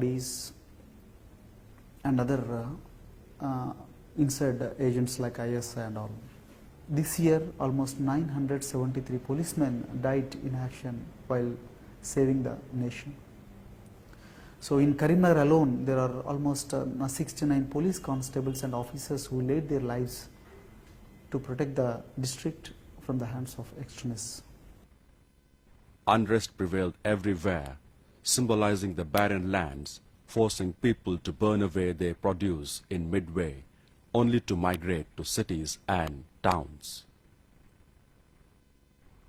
rowdies and other inside agents like ISI and all. This year, almost 973 policemen died in action while saving the nation. So in Karimnagar alone, there are almost 69 police constables and officers who laid their lives to protect the district from the hands of extremists. Unrest prevailed everywhere, symbolizing the barren lands, forcing people to burn away their produce in midway, only to migrate to cities and towns.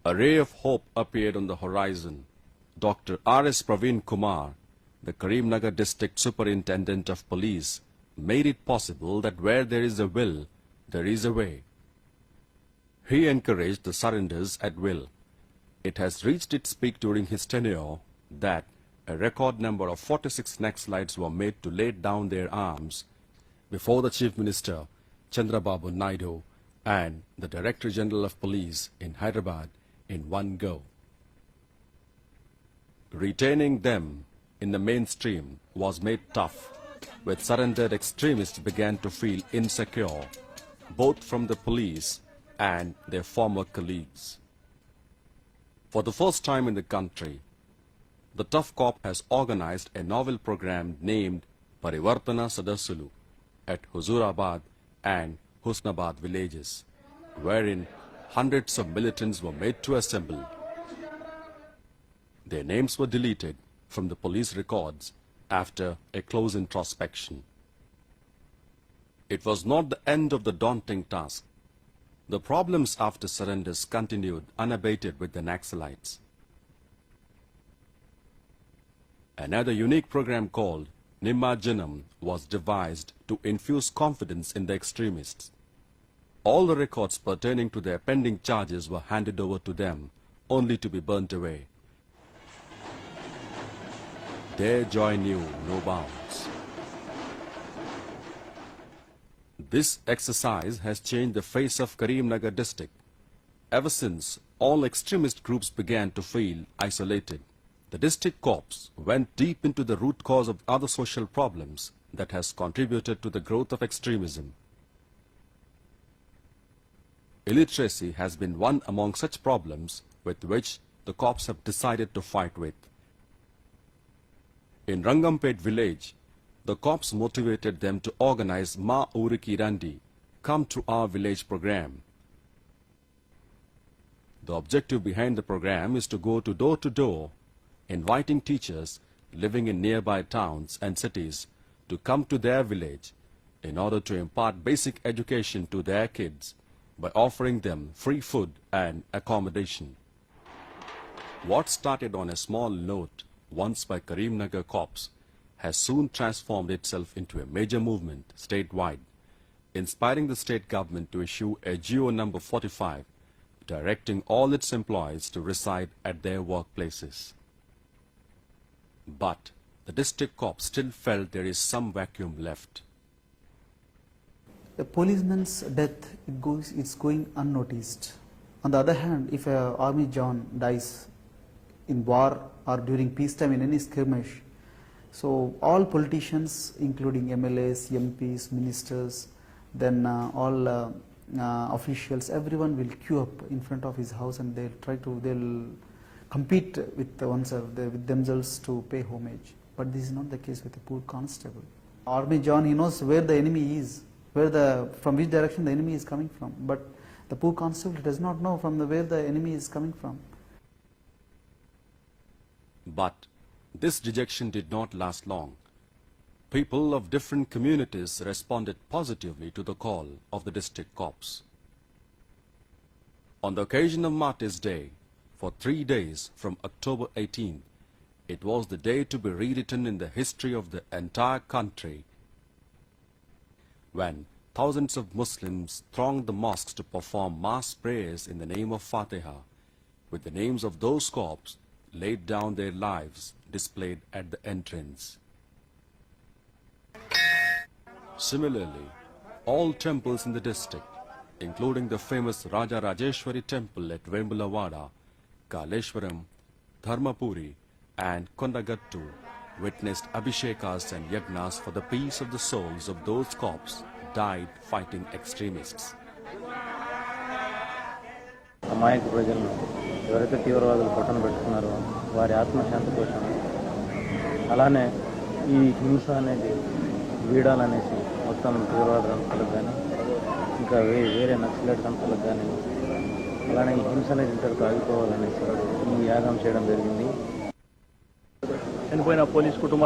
A ray of hope appeared on the horizon. Dr. R.S. Praveen Kumar, the Karimnagar District Superintendent of Police, made it possible that where there is a will, there is a way. He encouraged the surrenders at will. It has reached its peak during his tenure that a record number of 46 Naxalites were made to lay down their arms before the Chief Minister, Chandrababu Naidu, and the Director General of Police in Hyderabad in one go. Retaining them in the mainstream was made tough, with surrendered extremists began to feel insecure, both from the police and their former colleagues. For the first time in the country, the Tough Cop has organized a novel program named Parivartana Sadasulu at Huzurabad and Husnabad villages, wherein hundreds of militants were made to assemble. Their names were deleted from the police records after a close introspection. It was not the end of the daunting task. The problems after surrenders continued unabated with the Naxalites. Another unique program called Nimmajanam was devised to infuse confidence in the extremists. All the records pertaining to their pending charges were handed over to them, only to be burnt away. Their joy knew no bounds. This exercise has changed the face of Karimnagar district. Ever since all extremist groups began to feel isolated, the district corps went deep into the root cause of other social problems that has contributed to the growth of extremism. Illiteracy has been one among such problems with which the corps have decided to fight with. In Rangampet village, the corps motivated them to organize Ma Uriki Randi, Come to Our Village program. The objective behind the program is to go door to door, inviting teachers living in nearby towns and cities to come to their village in order to impart basic education to their kids by offering them free food and accommodation. What started on a small note once by Karimnagar Corps has soon transformed itself into a major movement statewide, inspiring the state government to issue a GO number 45, directing all its employees to reside at their workplaces. But the district corps still felt there is some vacuum left. A policeman's death it's going unnoticed. On the other hand, if an army John dies in war or during peacetime in any skirmish, so all politicians, including MLAs, MPs, ministers, then all officials, everyone will queue up in front of his house and they'll compete with with themselves to pay homage. But this is not the case with a poor constable. Army John, he knows where the enemy is, from which direction the enemy is coming from. But the poor constable does not know where the enemy is coming from. But this dejection did not last long. People of different communities responded positively to the call of the district corps. On the occasion of Martyrs' Day, for 3 days from October 18th, it was the day to be rewritten in the history of the entire country, when thousands of Muslims thronged the mosques to perform mass prayers in the name of Fatiha, with the names of those corps laid down their lives displayed at the entrance. Similarly, all temples in the district, including the famous Raja Rajeshwari temple at Vembulavada, Kaleshwaram, Dharmapuri and Kondagattu, witnessed abhishekas and yagnas for the peace of the souls of those corpses died fighting extremists. అమాయక ప్రజలను ఎవరైతే తీవ్రవాదులు పట్టణ పెట్టుకున్నారో వారి ఆత్మశాంతి కోసం అలానే ఈ హింస అనేది వీడాలనేసి మొత్తం తీవ్రవాద సంస్థలకు కానీ ఇంకా వేరే నక్సలైట్ సంస్థలకు కానీ అలానే ఈ హింస అనేది ఇంతటితో ఆగిపోవాలనేసి ఈ యాగం చేయడం జరిగింది. చనిపోయిన పోలీస్ కుటుంబాలు